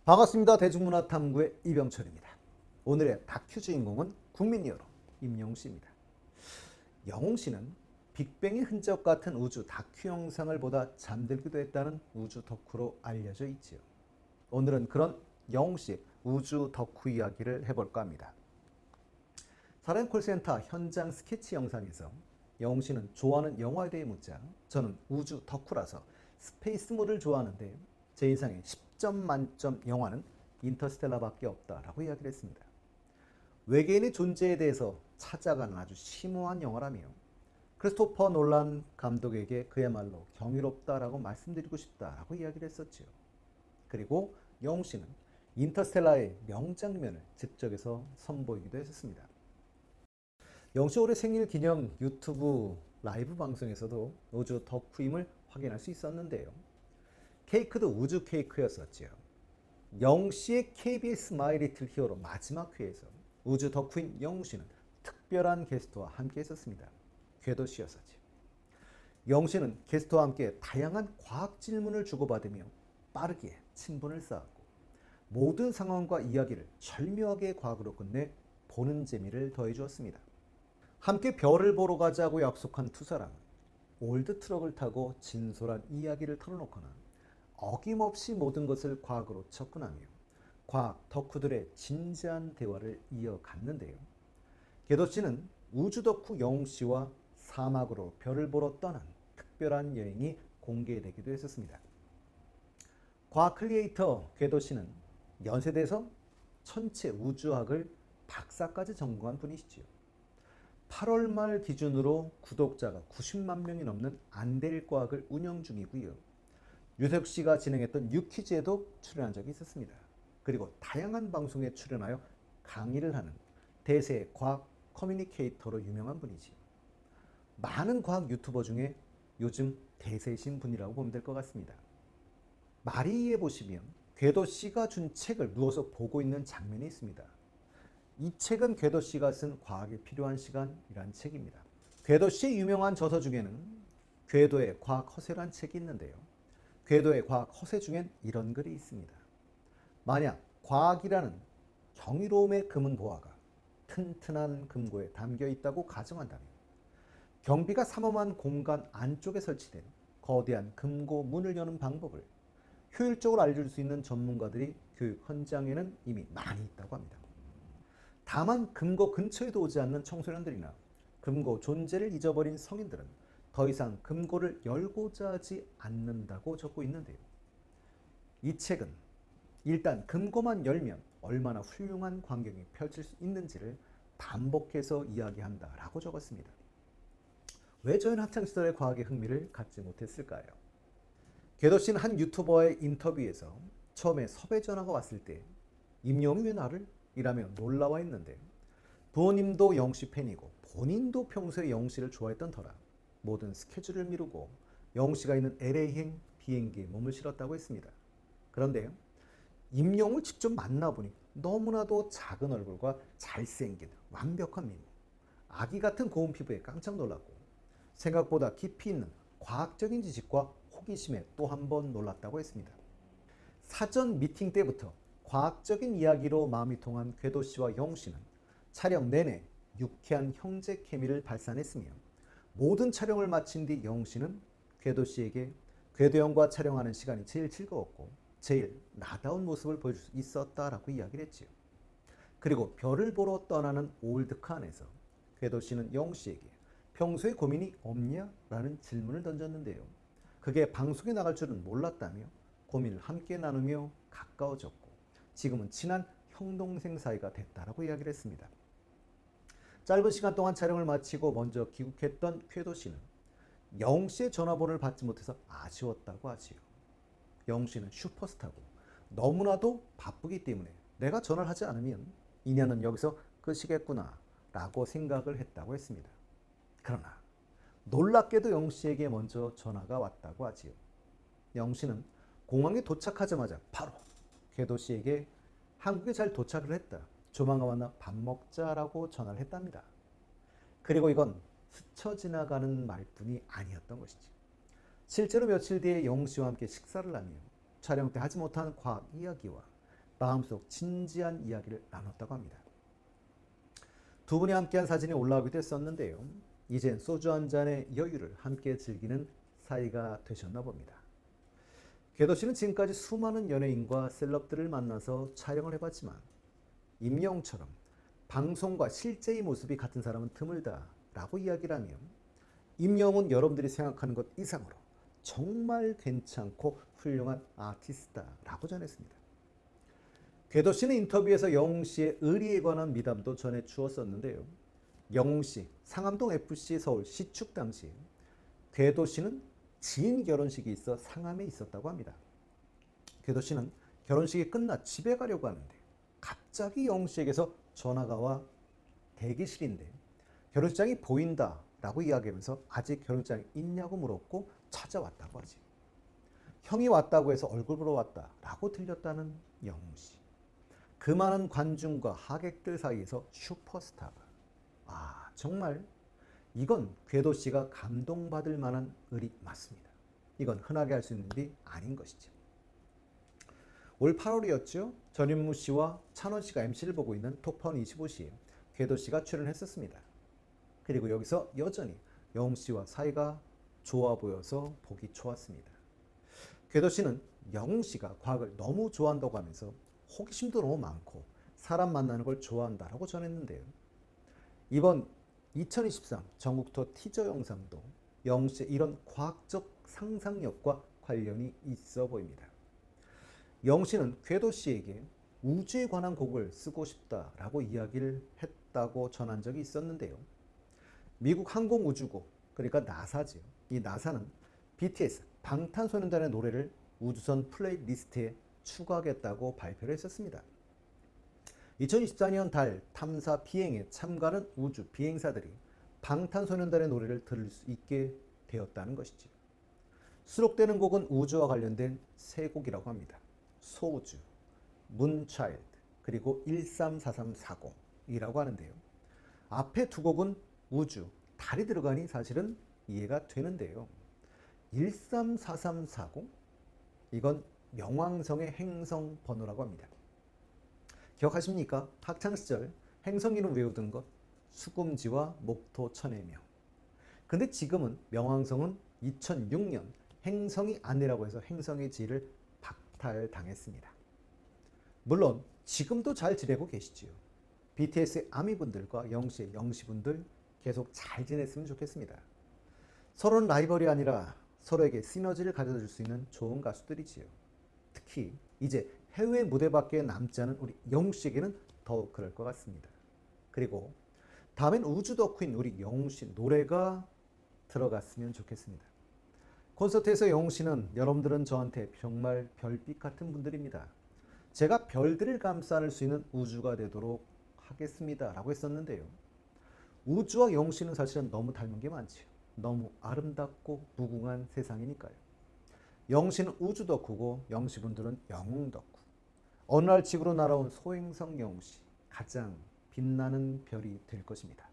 반갑습니다. 대중문화탐구의 이병철입니다. 오늘의 다큐 주인공은 국민 히어로 임영웅씨입니다. 영웅씨는 빅뱅의 흔적 같은 우주 다큐 영상을 보다 잠들기도 했다는 우주 덕후로 알려져 있지요. 오늘은 그런 영웅씨 우주 덕후 이야기를 해볼까 합니다. 사람 콜센터 현장 스케치 영상에서 영웅씨는 좋아하는 영화에 대해 묻자 저는 우주 덕후라서 스페이스물을 좋아하는데 제 인상에 10점 만점 영화는 인터스텔라밖에 없다라고 이야기를 했습니다. 외계인의 존재에 대해서 찾아가는 아주 심오한 영화라며 크리스토퍼 놀란 감독에게 그야말로 경이롭다라고 말씀드리고 싶다라고 이야기를 했었죠. 그리고 영웅 씨는 인터스텔라의 명장면을 즉석에서 선보이기도 했었습니다. 영웅 씨 올해 생일 기념 유튜브 라이브 방송에서도 우주 덕후임을 확인할 수 있었는데요. 케이크도 우주 케이크였었죠. 영웅 씨의 KBS 마이 리틀 히어로 마지막 회에서 우주 덕후인 영웅 씨는 특별한 게스트와 함께 했었습니다. 궤도 씨였었죠. 영웅 씨는 게스트와 함께 다양한 과학 질문을 주고받으며 빠르게 친분을 쌓았고 모든 상황과 이야기를 절묘하게 과학으로 끝내 보는 재미를 더해주었습니다. 함께 별을 보러 가자고 약속한 두 사람은 올드 트럭을 타고 진솔한 이야기를 털어놓거나 어김없이 모든 것을 과학으로 접근하며 과학 덕후들의 진지한 대화를 이어갔는데요. 궤도 씨는 우주 덕후 영웅 씨와 사막으로 별을 보러 떠난 특별한 여행이 공개되기도 했었습니다. 과학 크리에이터 궤도 씨는 연세대에서 천체 우주학을 박사까지 전공한 분이시지요. 8월 말 기준으로 구독자가 90만 명이 넘는 안될과학을 운영 중이고요. 유석 씨가 진행했던 유퀴즈에도 출연한 적이 있었습니다. 그리고 다양한 방송에 출연하여 강의를 하는 대세 과학 커뮤니케이터로 유명한 분이지. 많은 과학 유튜버 중에 요즘 대세이신 분이라고 보면 될 것 같습니다. 마리에 보시면 궤도 씨가 준 책을 누워서 보고 있는 장면이 있습니다. 이 책은 궤도 씨가 쓴 과학에 필요한 시간이란 책입니다. 궤도 씨의 유명한 저서 중에는 궤도의 과학 허세란 책이 있는데요. 궤도의 과학 허세 중엔 이런 글이 있습니다. 만약 과학이라는 경이로움의 금은 보화가 튼튼한 금고에 담겨 있다고 가정한다면 경비가 삼엄한 공간 안쪽에 설치된 거대한 금고 문을 여는 방법을 효율적으로 알려줄 수 있는 전문가들이 교육 현장에는 이미 많이 있다고 합니다. 다만 금고 근처에도 오지 않는 청소년들이나 금고 존재를 잊어버린 성인들은 더 이상 금고를 열고자 하지 않는다고 적고 있는데요. 이 책은 일단 금고만 열면 얼마나 훌륭한 광경이 펼칠 수 있는지를 반복해서 이야기한다라고 적었습니다. 왜 저희는 학창시절의 과학에 흥미를 갖지 못했을까요? 궤도 씨는 한 유튜버의 인터뷰에서 처음에 섭외 전화가 왔을 때 임영웅이 왜 나를? 이라며 놀라워 했는데 부모님도 영웅 씨 팬이고 본인도 평소에 영웅 씨를 좋아했던 터라 모든 스케줄을 미루고 영웅 씨가 있는 LA행 비행기에 몸을 실었다고 했습니다. 그런데 임영웅을 직접 만나보니 너무나도 작은 얼굴과 잘생긴 완벽한 미모, 아기 같은 고운 피부에 깜짝 놀랐고 생각보다 깊이 있는 과학적인 지식과 호기심에 또 한 번 놀랐다고 했습니다. 사전 미팅 때부터 과학적인 이야기로 마음이 통한 궤도 씨와 영웅 씨는 촬영 내내 유쾌한 형제 케미를 발산했으며 모든 촬영을 마친 뒤 영웅 씨는 궤도 씨에게 궤도 형과 촬영하는 시간이 제일 즐거웠고 제일 나다운 모습을 보여줄 수 있었다라고 이야기를 했지요. 그리고 별을 보러 떠나는 올드카 안에서 궤도 씨는 영웅 씨에게 평소에 고민이 없냐? 라는 질문을 던졌는데요. 그게 방송에 나갈 줄은 몰랐다며 고민을 함께 나누며 가까워졌고 지금은 친한 형동생 사이가 됐다라고 이야기를 했습니다. 짧은 시간 동안 촬영을 마치고 먼저 귀국했던 궤도 씨는 영웅 씨의 전화번호를 받지 못해서 아쉬웠다고 하지요. 영웅 씨는 슈퍼스타고 너무나도 바쁘기 때문에 내가 전화를 하지 않으면 인연은 여기서 끝이겠구나 라고 생각을 했다고 했습니다. 그러나 놀랍게도 영웅 씨에게 먼저 전화가 왔다고 하지요. 영웅 씨는 공항에 도착하자마자 바로 궤도 씨에게 한국에 잘 도착을 했다. 조만간 만나 밥 먹자라고 전화를 했답니다. 그리고 이건 스쳐 지나가는 말뿐이 아니었던 것이지. 실제로 며칠 뒤에 영웅 씨와 함께 식사를 하며 촬영 때 하지 못한 과학 이야기와 마음속 진지한 이야기를 나눴다고 합니다. 두 분이 함께한 사진이 올라오기도 했었는데요. 이젠 소주 한 잔의 여유를 함께 즐기는 사이가 되셨나 봅니다. 궤도 씨는 지금까지 수많은 연예인과 셀럽들을 만나서 촬영을 해봤지만 임영웅처럼 방송과 실제의 모습이 같은 사람은 드물다라고 이야기를 하며 임영웅은 여러분들이 생각하는 것 이상으로 정말 괜찮고 훌륭한 아티스트다라고 전했습니다. 궤도 씨는 인터뷰에서 영웅 씨의 의리에 관한 미담도 전해 주었었는데요. 영웅 씨 상암동 FC 서울 시축 당시 궤도 씨는 지인 결혼식이 있어 상암에 있었다고 합니다. 궤도 씨는 결혼식이 끝나 집에 가려고 하는데 갑자기 영웅 씨에게서 전화가 와 대기실인데 결혼식장이 보인다라고 이야기하면서 아직 결혼식장이 있냐고 물었고 찾아왔다고 하지. 형이 왔다고 해서 얼굴 보러 왔다라고 들렸다는 영웅 씨. 그 많은 관중과 하객들 사이에서 슈퍼스타가. 정말 이건 궤도 씨가 감동받을 만한 일이 맞습니다. 이건 흔하게 할 수 있는 일이 아닌 것이죠. 올 8월이었죠. 전윤무 씨와 찬원 씨가 MC를 보고 있는 톡파운 25시에 궤도 씨가 출연했었습니다. 그리고 여기서 여전히 영웅 씨와 사이가 좋아 보여서 보기 좋았습니다. 궤도 씨는 영웅 씨가 과학을 너무 좋아한다고 하면서 호기심도 너무 많고 사람 만나는 걸 좋아한다라고 전했는데요. 이번 2023 전국 투어 티저 영상도 영웅 씨의 이런 과학적 상상력과 관련이 있어 보입니다. 영웅 씨는 궤도 씨에게 우주에 관한 곡을 쓰고 싶다라고 이야기를 했다고 전한 적이 있었는데요. 미국 항공우주국, 그러니까 나사죠. 이 나사는 BTS, 방탄소년단의 노래를 우주선 플레이리스트에 추가하겠다고 발표를 했었습니다. 2024년 달 탐사 비행에 참가하는 우주 비행사들이 방탄소년단의 노래를 들을 수 있게 되었다는 것이죠. 수록되는 곡은 우주와 관련된 세 곡이라고 합니다. 소우주, 문차일드, 그리고 134340이라고 하는데요. 앞에 두 곡은 우주, 달이 들어가니 사실은 이해가 되는데요. 134340? 이건 명왕성의 행성 번호라고 합니다. 기억하십니까? 학창시절 행성 이름 외우던 것, 수금지와 목토 천해명. 근데 지금은 명왕성은 2006년 행성이 아니라고 해서 행성의 지위를 박탈당했습니다. 물론 지금도 잘 지내고 계시지요. BTS의 아미분들과 영시의 영시분들 계속 잘 지냈으면 좋겠습니다. 서로는 라이벌이 아니라 서로에게 시너지를 가져줄 수 있는 좋은 가수들이지요. 특히 이제 해외 무대밖에 남지 않은 우리 영웅씨에게는 더욱 그럴 것 같습니다. 그리고 다음엔 우주 덕후인 우리 영웅씨 노래가 들어갔으면 좋겠습니다. 콘서트에서 영웅씨는 여러분들은 저한테 정말 별빛 같은 분들입니다. 제가 별들을 감싸 안을 수 있는 우주가 되도록 하겠습니다 라고 했었는데요. 우주와 영웅씨는 사실은 너무 닮은 게 많지요. 너무 아름답고 무궁한 세상이니까요. 영웅씨는 우주 덕후고 영웅씨분들은 영웅 덕후. 어느 날 지구로 날아온 소행성 영웅씨, 가장 빛나는 별이 될 것입니다.